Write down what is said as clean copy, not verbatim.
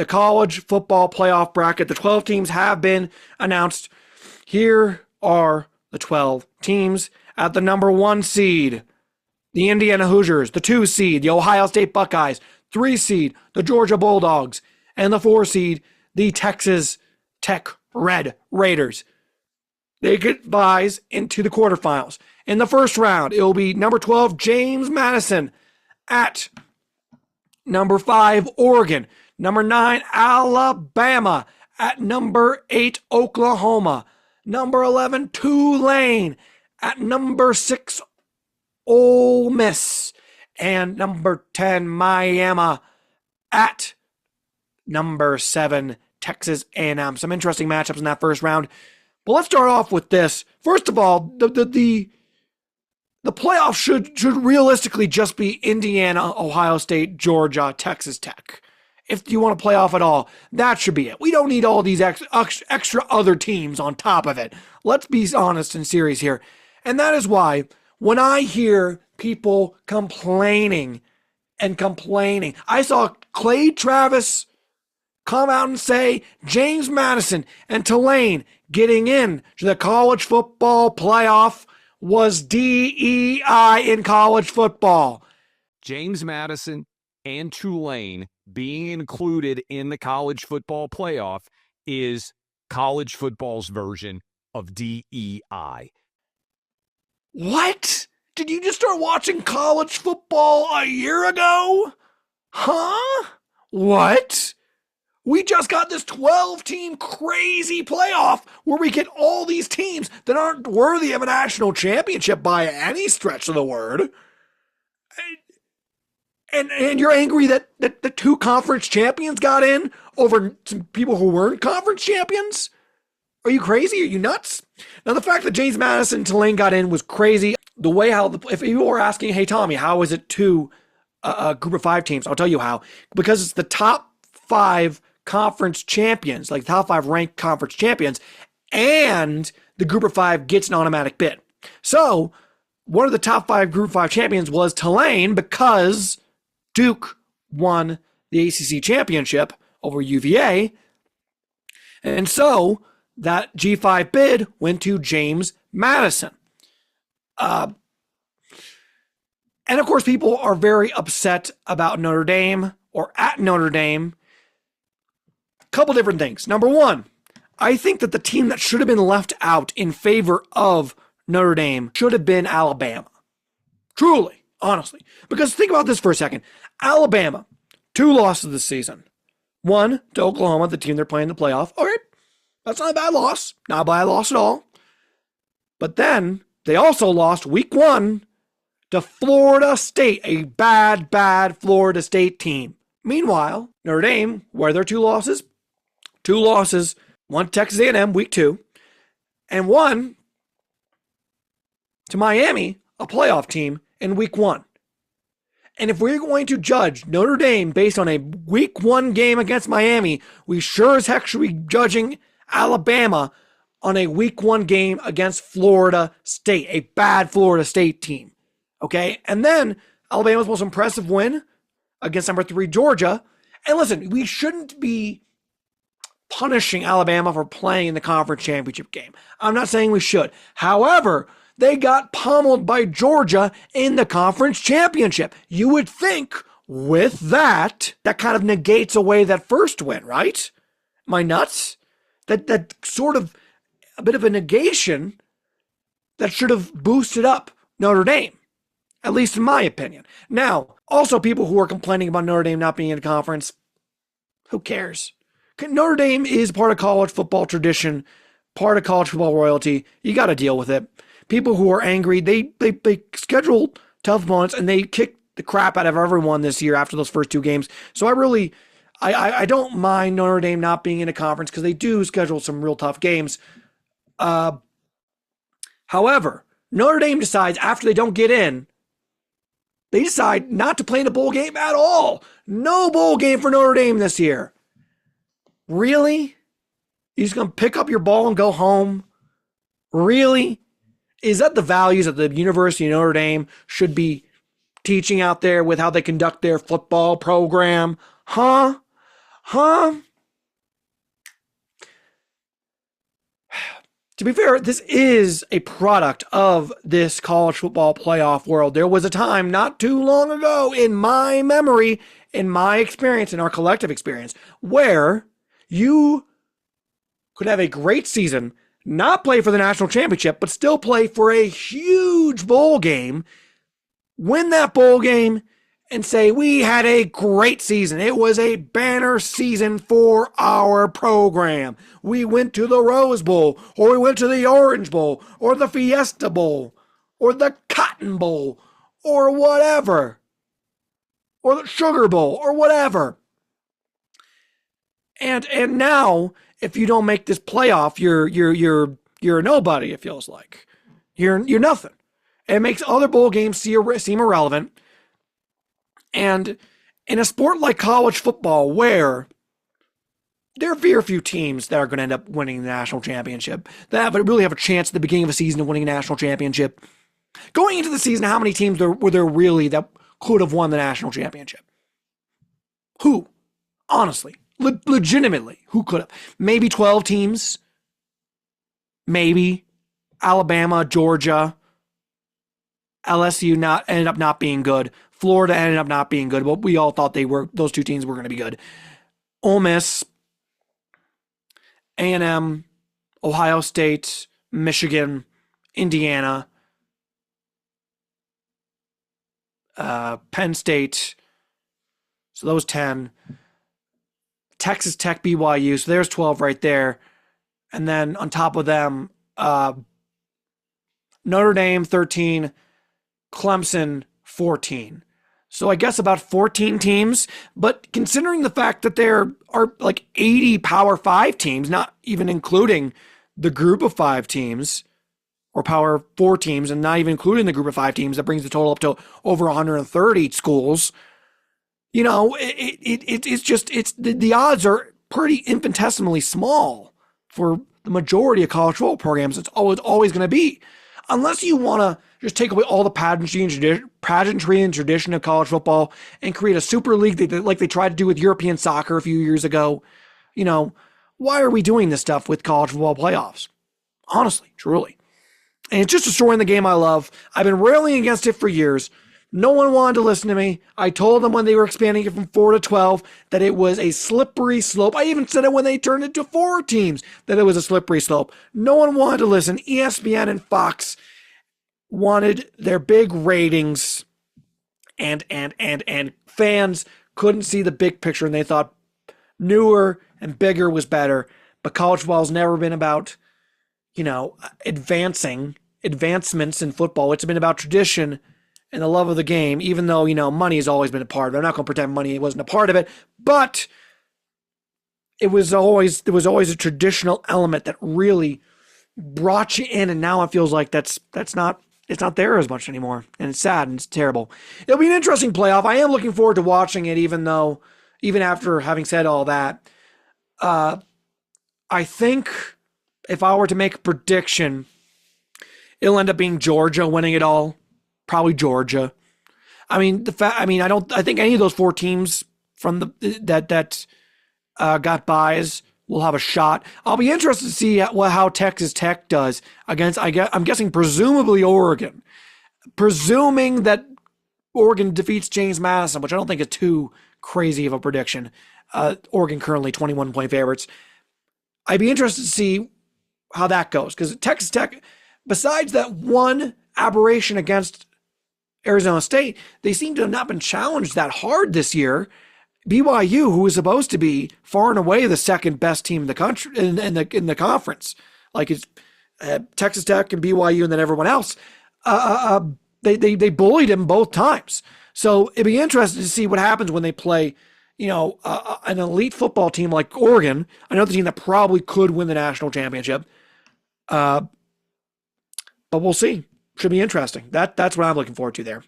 the college football playoff bracket. The 12 teams have been announced. Here are the 12 teams. At the number 1 seed, the Indiana Hoosiers. The 2 seed, the Ohio State Buckeyes. 3 seed, the Georgia Bulldogs. And the 4 seed, the Texas Tech Red Raiders. They get buys into the quarterfinals. In the first round, it will be number 12, James Madison, at number 5, Oregon. Number 9, Alabama. At number 8, Oklahoma. Number 11, Tulane. At number 6, Ole Miss. And number 10, Miami. At number 7, Texas A&M. Some interesting matchups in that first round. But let's start off with this. First of all, the playoffs should realistically just be Indiana, Ohio State, Georgia, Texas Tech. If you want to play off at all, that should be it. We don't need all these extra other teams on top of it. Let's be honest and serious here. And that is why when I hear people complaining, I saw Clay Travis come out and say James Madison and Tulane getting in to the college football playoff was DEI in college football. James Madison and Tulane being included in the college football playoff is college football's version of DEI. What? Did you just start watching college football a year ago? Huh? What? We just got this 12-team crazy playoff where we get all these teams that aren't worthy of a national championship by any stretch of the word. And you're angry that the 2 conference champions got in over some people who weren't conference champions? Are you crazy? Are you nuts? Now, the fact that James Madison and Tulane got in was crazy. The way if people were asking, hey, Tommy, how is it 2 group of 5 teams? I'll tell you how. Because it's the top 5 conference champions, like top 5 ranked conference champions, and the group of 5 gets an automatic bid. So one of the top 5 group of 5 champions was Tulane because Duke won the ACC championship over UVA. And so that G5 bid went to James Madison. And of course, people are very upset about Notre Dame or at Notre Dame. Couple different things. Number 1, I think that the team that should have been left out in favor of Notre Dame should have been Alabama. Truly, honestly. Because think about this for a second. Alabama, 2 losses this season. 1 to Oklahoma, the team they're playing in the playoff. Okay, that's not a bad loss. Not a bad loss at all. But then they also lost week 1 to Florida State, a bad Florida State team. Meanwhile, Notre Dame, where their 2 losses, 1 to Texas A&M week 2, and 1 to Miami, a playoff team, in week 1. And if we're going to judge Notre Dame based on a week 1 game against Miami, we sure as heck should be judging Alabama on a week 1 game against Florida State, a bad Florida State team. Okay? And then Alabama's most impressive win against number 3 Georgia. And listen, we shouldn't be punishing Alabama for playing in the conference championship game. I'm not saying we should. However, they got pummeled by Georgia in the conference championship. You would think with that kind of negates away that first win, right? Am I nuts? That sort of a bit of a negation that should have boosted up Notre Dame, at least in my opinion. Now, also people who are complaining about Notre Dame not being in a conference, who cares? Notre Dame is part of college football tradition, part of college football royalty. You got to deal with it. People who are angry, they schedule tough opponents and they kick the crap out of everyone this year after those first 2 games. So I don't mind Notre Dame not being in a conference because they do schedule some real tough games. However, Notre Dame decides after they don't get in, they decide not to play in a bowl game at all. No bowl game for Notre Dame this year. Really? You're just going to pick up your ball and go home? Really? Is that the values that the University of Notre Dame should be teaching out there with how they conduct their football program? Huh? Huh? To be fair, this is a product of this college football playoff world. There was a time not too long ago in my memory, in my experience, in our collective experience, where you could have a great season, not play for the national championship, but still play for a huge bowl game, win that bowl game, and say, we had a great season. It was a banner season for our program. We went to the Rose Bowl, or we went to the Orange Bowl, or the Fiesta Bowl, or the Cotton Bowl, or whatever, or the Sugar Bowl, or whatever. And now, if you don't make this playoff, you're a nobody. It feels like you're nothing. It makes other bowl games seem irrelevant. And in a sport like college football, where there are very few teams that are going to end up winning the national championship, that really have a chance at the beginning of a season of winning a national championship. Going into the season, how many teams were there really that could have won the national championship? Who? Honestly, legitimately, who could have? Maybe 12 teams. Maybe Alabama, Georgia, LSU ended up not being good. Florida ended up not being good, but we all thought those two teams were going to be good. Ole Miss, A&M, Ohio State, Michigan, Indiana, Penn State. So those 10. Texas Tech, BYU. So there's 12 right there. And then on top of them, Notre Dame, 13, Clemson, 14. So I guess about 14 teams, but considering the fact that there are like 80 Power 5 teams, not even including the group of 5 teams or Power 4 teams, and not even including the group of 5 teams, that brings the total up to over 130 schools. You know, the odds are pretty infinitesimally small for the majority of college football programs. It's always going to be, unless you want to just take away all the pageantry and tradition of college football and create a super league like they tried to do with European soccer a few years ago. You know, why are we doing this stuff with college football playoffs? Honestly, truly. And it's just destroying the game I love. I've been railing against it for years. No one wanted to listen to me. I told them when they were expanding it from 4 to 12 that it was a slippery slope. I even said it when they turned it to 4 teams that it was a slippery slope. No one wanted to listen. ESPN and Fox wanted their big ratings, and fans couldn't see the big picture, and they thought newer and bigger was better. But college football has never been about, advancements in football. It's been about tradition and the love of the game, even though, money has always been a part of it. I'm not going to pretend money wasn't a part of it, but there was always a traditional element that really brought you in, and now it feels like it's not there as much anymore, and it's sad and it's terrible. It'll be an interesting playoff. I am looking forward to watching it, even after having said all that. I think if I were to make a prediction, it'll end up being Georgia winning it all. Probably Georgia. I think any of those 4 teams from that got byes will have a shot. I'll be interested to see how Texas Tech does against, I'm guessing, presumably Oregon. Presuming that Oregon defeats James Madison, which I don't think is too crazy of a prediction. Oregon currently 21-point favorites. I'd be interested to see how that goes, because Texas Tech, besides that one aberration against Arizona State, they seem to have not been challenged that hard this year. BYU, who was supposed to be far and away the second best team in the country in the conference, like it's Texas Tech and BYU and then everyone else, they bullied him both times. So it'd be interesting to see what happens when they play, an elite football team like Oregon, another team that probably could win the national championship. But we'll see. Should be interesting. That's what I'm looking forward to there.